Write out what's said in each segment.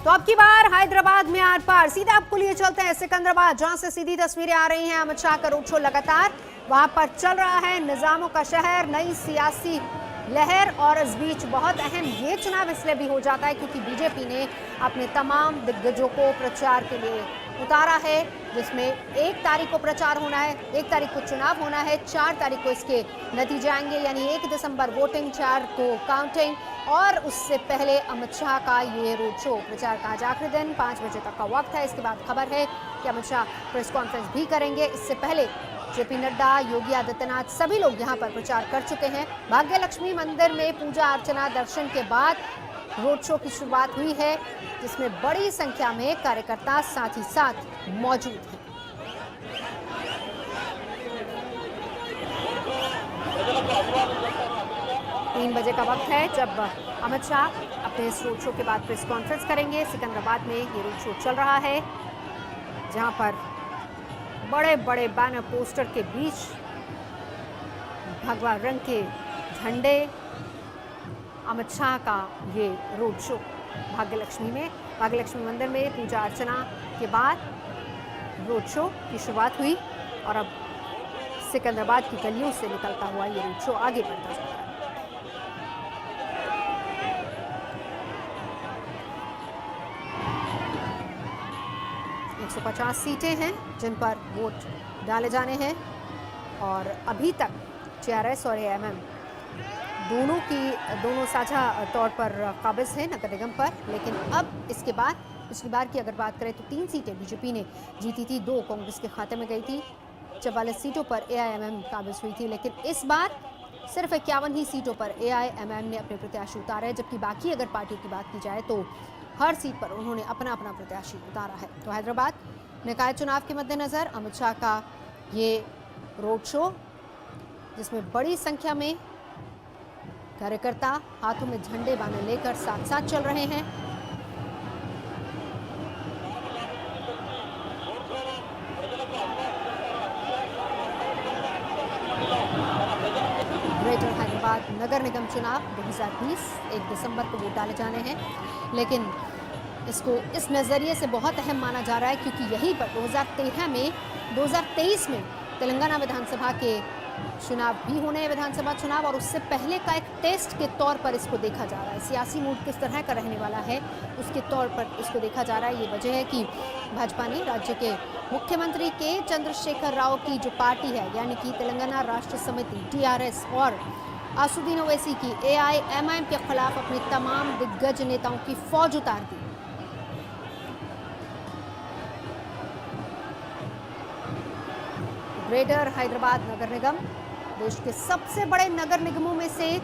तो अब की बार हैदराबाद में आर पार सीधे आपको लिए चलते हैं सिकंदराबाद, जहां से सीधी तस्वीरें आ रही हैं। अमित शाह का रोड शो लगातार वहां पर चल रहा है। निजामों का शहर, नई सियासी लहर, और इस बीच बहुत अहम ये चुनाव इसलिए भी हो जाता है क्योंकि बीजेपी ने अपने तमाम दिग्गजों को प्रचार के लिए उतारा है, जिसमें 1 तारीख को प्रचार होना है, 1 तारीख को चुनाव होना है, 4 तारीख को इसके नतीजे आएंगे, यानी 1 दिसंबर वोटिंग, 4 को काउंटिंग, और उससे पहले अमित शाह का ये रोड शो प्रचार का आज आखिरी दिन 5 बजे तक का वक्त है। इसके बाद खबर है कि अमित शाह प्रेस कॉन्फ्रेंस भी करेंगे। इससे पहले जेपी नड्डा, योगी आदित्यनाथ, सभी लोग यहां पर प्रचार कर चुके हैं। भाग्य लक्ष्मी मंदिर में पूजा अर्चना दर्शन के बाद रोड शो की शुरुआत हुई है, जिसमें बड़ी संख्या में कार्यकर्ता साथ ही साथ मौजूद हैं। तीन बजे का वक्त है जब अमित शाह अपने इस रोड शो के बाद प्रेस कॉन्फ्रेंस करेंगे। सिकंदराबाद में ये रोड शो चल रहा है, जहां पर बड़े बड़े बैनर पोस्टर के बीच भगवा रंग के झंडे, अमित शाह का ये रोड शो भाग्य लक्ष्मी मंदिर में पूजा अर्चना के बाद रोड शो की शुरुआत हुई, और अब सिकंदराबाद की गलियों से निकलता हुआ ये रोड शो आगे बढ़ता जा रहा है। 150 सीटें हैं जिन पर वोट डाले जाने हैं, और अभी तक टीआरएस और एएमएम दोनों साझा तौर पर काबिज हैं नगर निगम पर। लेकिन अब इसके बाद पिछली बार की अगर बात करें तो 3 सीटें बीजेपी ने जीती थी, 2 कांग्रेस के खाते में गई थी, 44 सीटों पर एआईएमएम काबिज हुई थी। लेकिन इस बार सिर्फ 51 ही सीटों पर एआईएमएम ने अपने प्रत्याशी उतारे, जबकि बाकी अगर पार्टियों की बात की जाए तो हर सीट पर उन्होंने अपना अपना प्रत्याशी उतारा है। तो हैदराबाद निकाय चुनाव के मद्देनजर अमित शाह का ये रोड शो, जिसमें बड़ी संख्या में कार्यकर्ता हाथों में झंडे बाने लेकर साथ साथ चल रहे हैं। ग्रेटर हैदराबाद नगर निगम चुनाव 2020 1 दिसंबर को वोट डाले जाने हैं, लेकिन इसको इस नज़रिए से बहुत अहम माना जा रहा है क्योंकि यहीं पर 2023 में तेलंगाना विधानसभा के चुनाव भी होने हैं, विधानसभा चुनाव, और उससे पहले का एक टेस्ट के तौर पर इसको देखा जा रहा है। सियासी मूड किस तरह का रहने वाला है उसके तौर पर इसको देखा जा रहा है। ये वजह है कि भाजपा ने राज्य के मुख्यमंत्री के चंद्रशेखर राव की जो पार्टी है, यानी कि तेलंगाना राष्ट्र समिति टीआरएस, और असुद्दीन ओवैसी की एआईएमआईएम के खिलाफ अपने तमाम दिग्गज नेताओं की फौज उतार दी। ग्रेटर हैदराबाद नगर निगम देश के सबसे बड़े नगर निगमों में से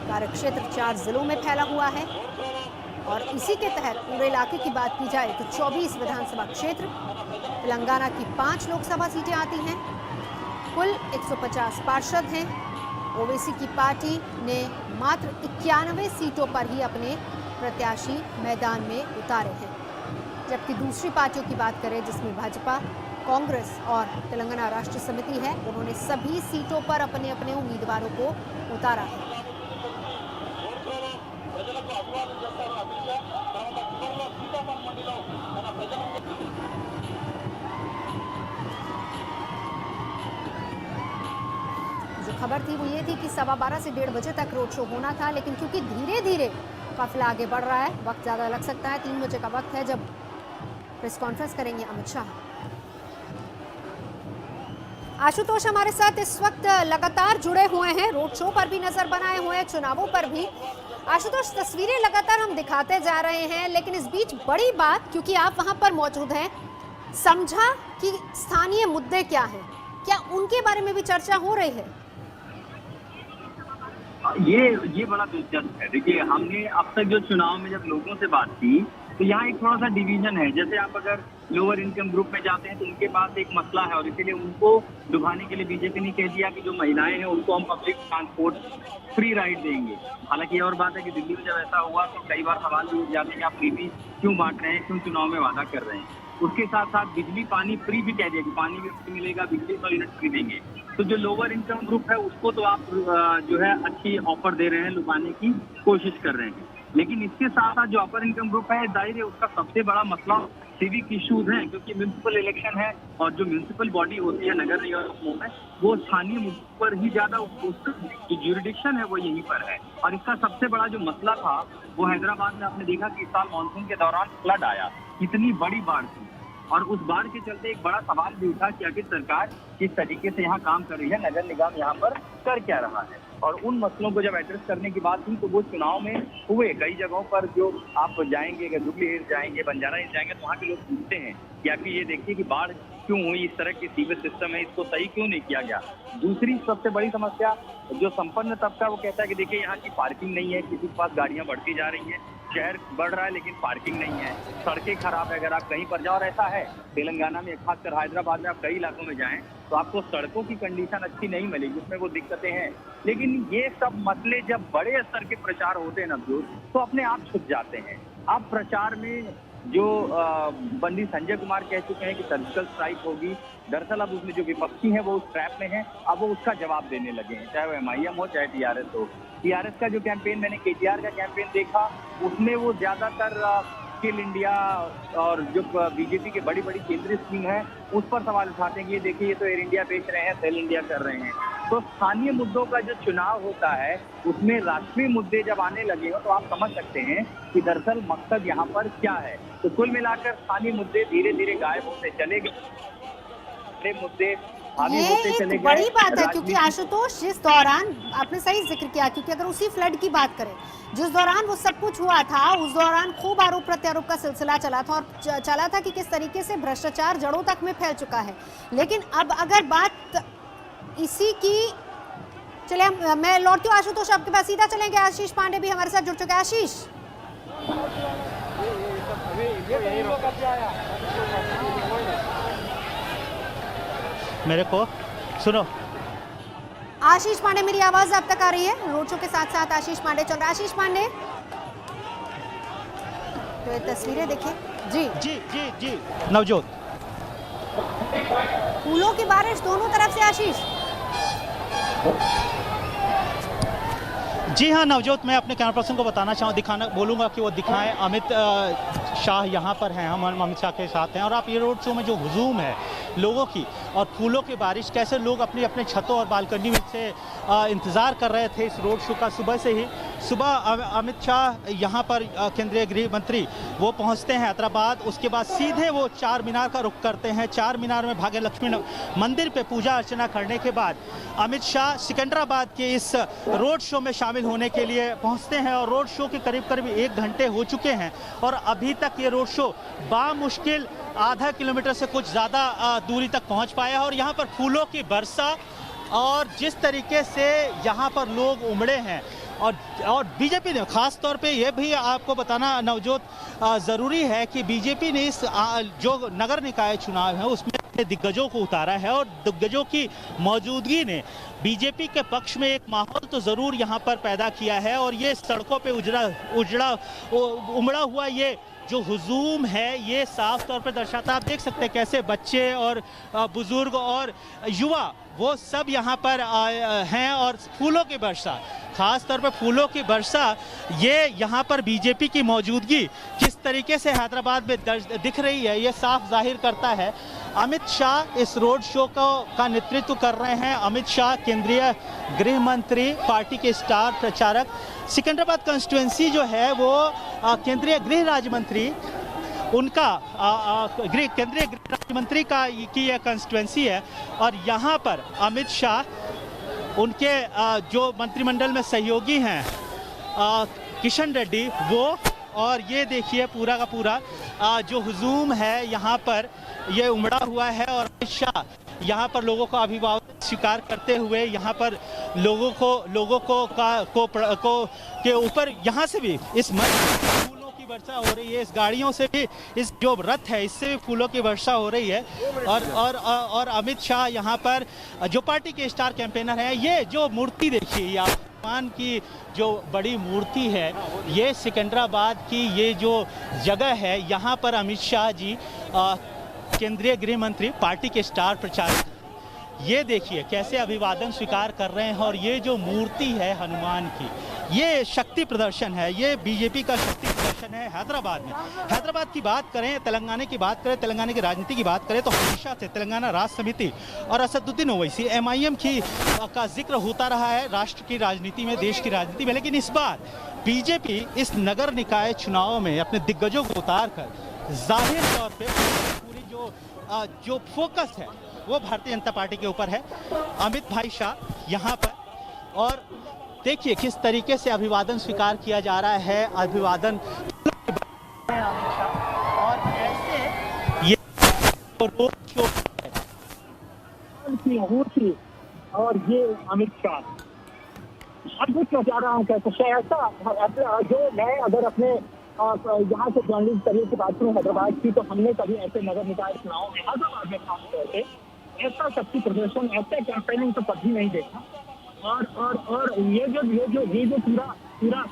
कार्यक्षेत्र 4 जिलों में फैला हुआ है, और इसी के तहत पूरे इलाके की बात की जाए तो 24 विधानसभा क्षेत्र, तेलंगाना की 5 लोकसभा सीटें आती हैं, कुल 150 पार्षद हैं। ओवैसी की पार्टी ने मात्र 91 सीटों पर ही अपने प्रत्याशी मैदान में उतारे हैं, जबकि दूसरी पार्टियों की बात करें जिसमें भाजपा, कांग्रेस और तेलंगाना राष्ट्र समिति है, उन्होंने सभी सीटों पर अपने अपने उम्मीदवारों को उतारा है। जो खबर थी वो ये थी कि 12:15 से 1:30 बजे तक रोड शो होना था, लेकिन क्योंकि धीरे धीरे काफिला आगे बढ़ रहा है, वक्त ज़्यादा लग सकता है। 3 बजे का वक्त है जब प्रेस कॉन्फ्रेंस करेंगे अमित शाह। आशुतोष हमारे साथ इस वक्त लगातार जुड़े हुए हैं, रोड शो पर भी नजर बनाए हुए हैं, चुनावों पर भी। आशुतोष, तस्वीरें लगातार हम दिखाते जा रहे हैं, लेकिन इस बीच बड़ी बात, क्योंकि आप वहां पर मौजूद हैं, समझा कि स्थानीय मुद्दे क्या हैं, क्या उनके बारे में भी चर्चा हो रही है? ये बड़ा दिलचस्प है। देखिए, हमने अब तक जो चुनाव में जब लोगों से बात की तो यहाँ एक थोड़ा सा डिवीजन है। जैसे आप अगर लोअर इनकम ग्रुप में जाते हैं तो उनके पास एक मसला है, और इसीलिए उनको लुभाने के लिए बीजेपी ने कह दिया कि जो महिलाएं हैं उनको हम पब्लिक ट्रांसपोर्ट फ्री राइड देंगे। हालांकि ये और बात है कि दिल्ली में जब ऐसा हुआ तो कई बार सवाल भी उठ जाते हैं कि आप फ्री क्यों बांट रहे हैं, क्यों चुनाव में वादा कर रहे हैं। उसके साथ साथ बिजली पानी फ्री भी कह दिया कि पानी भी फ्री मिलेगा, बिजली 100 यूनिट फ्री देंगे। तो जो लोअर इनकम ग्रुप है उसको तो आप जो है अच्छी ऑफर दे रहे हैं, लुभाने की कोशिश कर रहे हैं। लेकिन इसके साथ साथ जो अपर इनकम ग्रुप है, जाहिर है उसका सबसे बड़ा मसला सिविक इश्यूज हैं, क्योंकि म्यूनिसिपल इलेक्शन है और जो म्यूनिसिपल बॉडी होती है नगर निगमों में, वो स्थानीय मुद्दों पर ही ज्यादा उसका जो ज्यूरिडिक्शन है वो यहीं पर है। और इसका सबसे बड़ा जो मसला था वो हैदराबाद में आपने देखा कि इस साल मानसून के दौरान फ्लड आया, कितनी बड़ी बाढ़ थी, और उस बाढ़ के चलते एक बड़ा सवाल भी उठा कि आखिर सरकार किस तरीके से यहाँ काम कर रही है, नगर निगम यहाँ पर कर क्या रहा है। और उन मसलों को जब एड्रेस करने की बात हुई तो वो चुनाव में हुए। कई जगहों पर जो आप जाएंगे, अगर जुबली हिल्स जाएंगे, बंजारा हिल्स जाएंगे, तो वहाँ के लोग पूछते हैं कि आखिर ये देखिए कि बाढ़ क्यों हुई, इस तरह की सीवेज सिस्टम है, इसको सही क्यों नहीं किया गया। दूसरी सबसे बड़ी समस्या जो संपन्न तबका वो कहता है कि देखिए यहाँ की पार्किंग नहीं है, किसी के पास गाड़ियाँ बढ़ती जा रही हैं, शहर बढ़ रहा है लेकिन पार्किंग नहीं है, सड़कें खराब है। अगर आप कहीं पर जाओ, और ऐसा है तेलंगाना में, खासकर हैदराबाद में आप कई इलाकों में जाएं तो आपको सड़कों की कंडीशन अच्छी नहीं मिलेगी, उसमें वो दिक्कतें हैं। लेकिन ये सब मसले जब बड़े स्तर के प्रचार होते हैं नवजोत, तो अपने आप छुप जाते हैं। अब प्रचार में जो बंदी संजय कुमार कह चुके हैं कि सर्जिकल स्ट्राइक होगी, दरअसल अब उसमें जो विपक्षी हैं वो उस ट्रैप में हैं, अब वो उसका जवाब देने लगे हैं, चाहे वो MIM हो चाहे TRS हो। TRS का जो कैंपेन, मैंने KTR का कैंपेन देखा, उसमें वो ज्यादातर स्किल इंडिया और जो बीजेपी की बड़ी बड़ी केंद्रीय स्कीम है उस पर सवाल उठाते हैं कि ये देखिए ये तो एयर इंडिया बेच रहे हैं, सेल इंडिया कर रहे हैं। तो स्थानीय मुद्दों का जो चुनाव होता है उसमें राष्ट्रीय मुद्दे जब आने लगे हो तो आप समझ सकते हैं कि दरअसल मकसद यहाँ पर क्या है। तो कुल मिलाकर स्थानीय मुद्दे धीरे धीरे गायब होते चले गए, मुद्दे ये एक बड़ी बात है, क्योंकि आशुतोष जिस दौरान आपने सही जिक्र किया, क्योंकि अगर उसी फ्लड की बात करें जिस दौरान वो सब कुछ हुआ था, उस दौरान खूब आरोप प्रत्यारोप का सिलसिला चला था, और चला था कि किस तरीके से भ्रष्टाचार जड़ों तक में फैल चुका है। लेकिन अब अगर बात इसी की, चलिए मैं लौटती हूँ आशुतोष आपके पास, सीधा चलेंगे, आशीष पांडे भी हमारे साथ जुड़ चुके हैं। आशीष, मेरे को सुनो। आशीष पांडे, मेरी आवाज अब तक आ रही है? रोड शो के साथ साथ आशीष पांडे चल रहा है। आशीष पांडे, तो ये तस्वीरें देखिए जी जी जी जी नवजोत, फूलों की बारिश दोनों तरफ से। आशीष जी हाँ नवजोत, मैं अपने कैमरा पर्सन को बताना बोलूँगा कि वो दिखाएं। अमित शाह यहाँ पर हैं, हम अमित शाह के साथ हैं, और आप ये रोड शो में जो हुजूम है लोगों की और फूलों की बारिश, कैसे लोग अपनी अपने छतों और बालकनी में से इंतज़ार कर रहे थे इस रोड शो का। सुबह से ही अमित शाह यहाँ पर केंद्रीय गृह मंत्री वो पहुँचते हैं हैदराबाद, उसके बाद सीधे वो चार मीनार का रुख करते हैं। चार मीनार में भाग्य लक्ष्मी मंदिर पे पूजा अर्चना करने के बाद अमित शाह सिकंदराबाद के इस रोड शो में शामिल होने के लिए पहुंचते हैं, और रोड शो के करीब करीब 1 घंटे हो चुके हैं और अभी तक ये रोड शो बामुश्किल आधा किलोमीटर से कुछ ज़्यादा दूरी तक पहुंच पाया है। और यहाँ पर फूलों की वर्षा और जिस तरीके से यहाँ पर लोग उमड़े हैं, और बीजेपी ने खास तौर पे ये भी आपको बताना नवजोत ज़रूरी है कि बीजेपी ने इस जो नगर निकाय चुनाव है उसमें दिग्गजों को उतारा है, और दिग्गजों की मौजूदगी ने बीजेपी के पक्ष में एक माहौल तो ज़रूर यहाँ पर पैदा किया है। और ये सड़कों पे उमड़ा हुआ ये जो हुजूम है ये साफ तौर पर दर्शाता, आप देख सकते हैं कैसे बच्चे और बुजुर्ग और युवा वो सब यहाँ पर हैं, और फूलों की वर्षा, खास तौर पर फूलों की वर्षा, ये यहाँ पर बीजेपी की मौजूदगी किस तरीके से हैदराबाद में दिख रही है ये साफ जाहिर करता है। अमित शाह इस रोड शो का नेतृत्व कर रहे हैं। अमित शाह केंद्रीय गृह मंत्री, पार्टी के स्टार प्रचारक। सिकंदराबाद कंस्टिट्यूएंसी जो है वो केंद्रीय गृह राज्य मंत्री उनका केंद्रीय गृह राज्य मंत्री की यह कंस्टिट्यूएंसी है, और यहाँ पर अमित शाह उनके जो मंत्रिमंडल में सहयोगी हैं किशन रेड्डी वो, और ये देखिए पूरा का पूरा जो हुजूम है यहाँ पर ये उमड़ा हुआ है, और अमित शाह यहाँ पर लोगों का अभिवादन स्वीकार करते हुए यहाँ पर लोगों को के ऊपर यहाँ से भी इस फूलों की वर्षा हो रही है, इस गाड़ियों से भी, इस जो रथ है इससे भी फूलों की वर्षा हो रही है। और अमित शाह यहाँ पर जो पार्टी के स्टार कैंपेनर हैं, ये जो मूर्ति देखिए आप, हनुमान की जो बड़ी मूर्ति है, ये सिकंदराबाद की ये जो जगह है, यहाँ पर अमित शाह जी केंद्रीय गृह मंत्री, पार्टी के स्टार प्रचारक, ये देखिए कैसे अभिवादन स्वीकार कर रहे हैं। और ये जो मूर्ति है हनुमान की, ये शक्ति प्रदर्शन है, ये बीजेपी का शक्ति प्रदर्शन है हैदराबाद में। हैदराबाद की बात करें, तेलंगाना की बात करें, तेलंगाना की राजनीति की बात करें तो हमेशा से तेलंगाना राष्ट्र समिति और असदुद्दीन ओवैसी एमआईएम का जिक्र होता रहा है राष्ट्र की राजनीति में, देश की राजनीति में। लेकिन इस बार बीजेपी इस नगर निकाय चुनाव में अपने दिग्गजों को उतार कर जाहिर तौर पे पूरी जो फोकस है वो भारतीय जनता पार्टी के ऊपर है। अमित भाई शाह यहाँ पर, और देखिए किस तरीके से अभिवादन स्वीकार किया जा रहा है, अभिवादन और ऐसे ये रोड शो की और ये अमित शाह अद्भुत नजारा है। कुछ ऐसा जो मैं अगर अपने यहाँ से जर्नलिस्ट करियर की बात करूँ हैदराबाद की, तो हमने कभी ऐसे नगर निकाय चुनाव में हैदराबाद में खास तौर पे ऐसा शक्ति प्रदर्शन, ऐसा कैंपेनिंग तो कभी नहीं देखा। और ये जो पूरा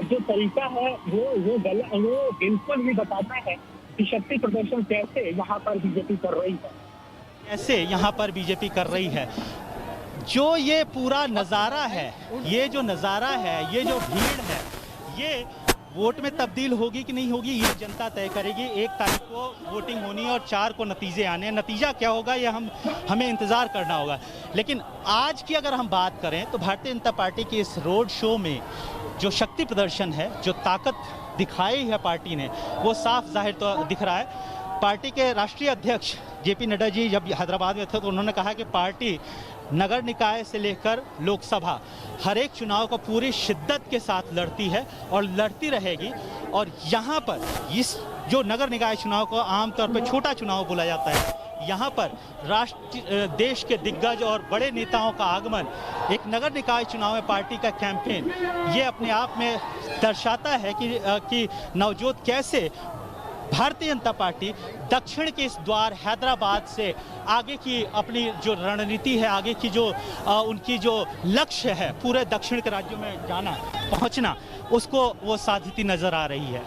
जो तरीका है वो बिल्कुल ही बताता है कि शक्ति प्रदर्शन कैसे यहाँ पर बीजेपी कर रही है, कैसे यहाँ पर बीजेपी कर रही है। जो ये पूरा नज़ारा है, ये जो नज़ारा है, ये जो भीड़ है, ये वोट में तब्दील होगी कि नहीं होगी ये जनता तय करेगी। 1 तारीख को वोटिंग होनी है और 4 को नतीजे आने हैं। नतीजा क्या होगा ये हमें इंतज़ार करना होगा। लेकिन आज की अगर हम बात करें तो भारतीय जनता पार्टी के इस रोड शो में जो शक्ति प्रदर्शन है, जो ताकत दिखाई है पार्टी ने, वो साफ जाहिर तो दिख रहा है। पार्टी के राष्ट्रीय अध्यक्ष जेपी नड्डा जी जब हैदराबाद में थे तो उन्होंने कहा कि पार्टी नगर निकाय से लेकर लोकसभा हर एक चुनाव को पूरी शिद्दत के साथ लड़ती है और लड़ती रहेगी। और यहाँ पर इस जो नगर निकाय चुनाव को आमतौर पर छोटा चुनाव बोला जाता है, यहाँ पर देश के दिग्गज और बड़े नेताओं का आगमन, एक नगर निकाय चुनाव में पार्टी का कैंपेन, ये अपने आप में दर्शाता है कि नवजोत कैसे भारतीय जनता पार्टी दक्षिण के इस द्वार हैदराबाद से आगे की अपनी जो रणनीति है, आगे की जो उनकी जो लक्ष्य है पूरे दक्षिण के राज्यों में जाना, पहुंचना, उसको वो साधती नजर आ रही है।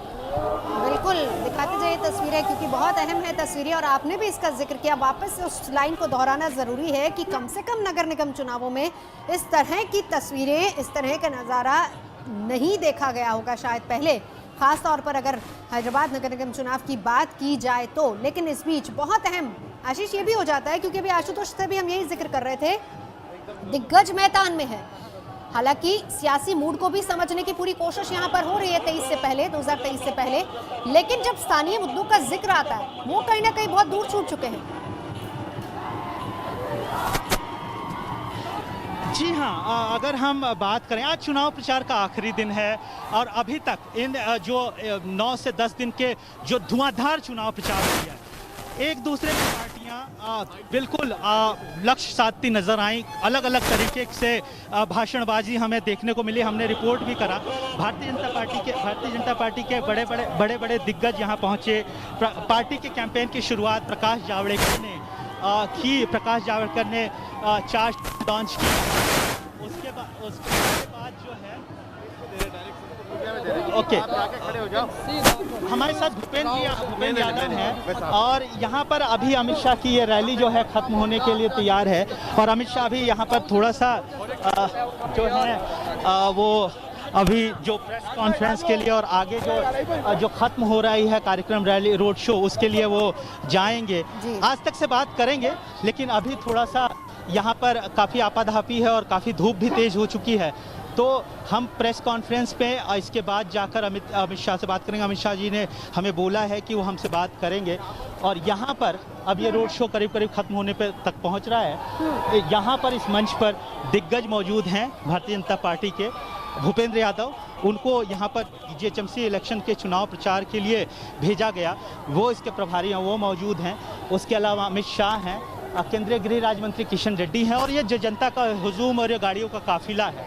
बिल्कुल दिखाते जाइए तस्वीरें, क्योंकि बहुत अहम है तस्वीरें और आपने भी इसका जिक्र किया। वापस से उस लाइन को दोहराना ज़रूरी है कि कम से कम नगर निगम चुनावों में इस तरह की तस्वीरें, इस तरह का नज़ारा नहीं देखा गया होगा शायद पहले, खास तौर पर अगर हैदराबाद नगर निगम चुनाव की बात की जाए तो। लेकिन इस बीच बहुत अहम आशीष ये भी हो जाता है, क्योंकि अभी आशुतोष से भी हम यही जिक्र कर रहे थे, दिग्गज मैदान में है। हालांकि सियासी मूड को भी समझने की पूरी कोशिश यहाँ पर हो रही है 2023 से पहले, लेकिन जब स्थानीय मुद्दों का जिक्र आता है वो कहीं ना कहीं बहुत दूर छूट चुके हैं। जी हाँ, अगर हम बात करें, आज चुनाव प्रचार का आखिरी दिन है और अभी तक इन जो 9 से 10 दिन के जो धुआंधार चुनाव प्रचार किया है, एक दूसरे की पार्टियां बिल्कुल लक्ष्य साधती नजर आई। अलग अलग तरीके से भाषणबाजी हमें देखने को मिली। हमने रिपोर्ट भी करा, भारतीय जनता पार्टी के बड़े बड़े दिग्गज यहाँ पहुँचे। पार्टी के कैंपेन की शुरुआत प्रकाश जावड़ेकर ने चार्ज लॉन्च किया। उसके बाद जो है हमारे साथ भूपेंद्र यादव हैं और यहाँ पर अभी अमित शाह की ये रैली जो है खत्म होने के लिए तैयार है और अमित शाह भी यहाँ पर थोड़ा सा जो है वो अभी जो प्रेस कॉन्फ्रेंस के लिए और आगे जो खत्म हो रही है कार्यक्रम, रैली, रोड शो, उसके लिए वो जाएंगे। आज तक से बात करेंगे, लेकिन अभी थोड़ा सा यहाँ पर काफ़ी आपाधापी है और काफ़ी धूप भी तेज़ हो चुकी है, तो हम प्रेस कॉन्फ्रेंस पे इसके बाद जाकर अमित शाह से बात करेंगे। अमित शाह जी ने हमें बोला है कि वो हमसे बात करेंगे और यहाँ पर अब ये रोड शो करीब खत्म होने पे तक पहुँच रहा है। यहाँ पर इस मंच पर दिग्गज मौजूद हैं भारतीय जनता पार्टी के। भूपेंद्र यादव, उनको यहाँ पर जीएचएमसी इलेक्शन के चुनाव प्रचार के लिए भेजा गया, वो इसके प्रभारी हैं, वो मौजूद हैं। उसके अलावा अमित शाह हैं, केंद्रीय गृह राज्य मंत्री किशन रेड्डी हैं और ये जो जनता का हुजूम और ये गाड़ियों का काफिला है,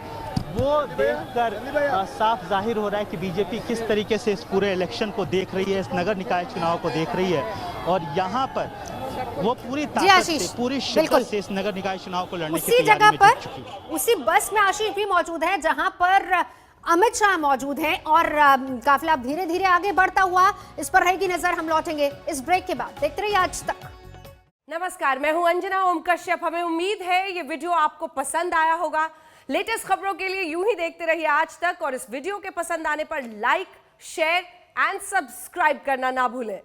वो देखकर साफ जाहिर हो रहा है कि बीजेपी किस तरीके से इस पूरे इलेक्शन को देख रही है, इस नगर निकाय चुनाव को देख रही है और यहाँ पर वो पूरी ताकत से, पूरी शिद्दत से इस नगर निकाय चुनाव को लड़ने की उसी जगह पर, उसी बस में आशीष भी मौजूद है जहां पर अमित शाह मौजूद हैं और काफिला धीरे धीरे आगे बढ़ता हुआ इस पर रहेगी नजर। हम लौटेंगे इस ब्रेक के बाद, देखते रहिए आज तक। नमस्कार, मैं हूं अंजना ओम कश्यप। हमें उम्मीद है ये वीडियो आपको पसंद आया होगा। लेटेस्ट खबरों के लिए यूं ही देखते रहिए आज तक, और इस वीडियो के पसंद आने पर लाइक, शेयर एंड सब्सक्राइब करना ना भूलें।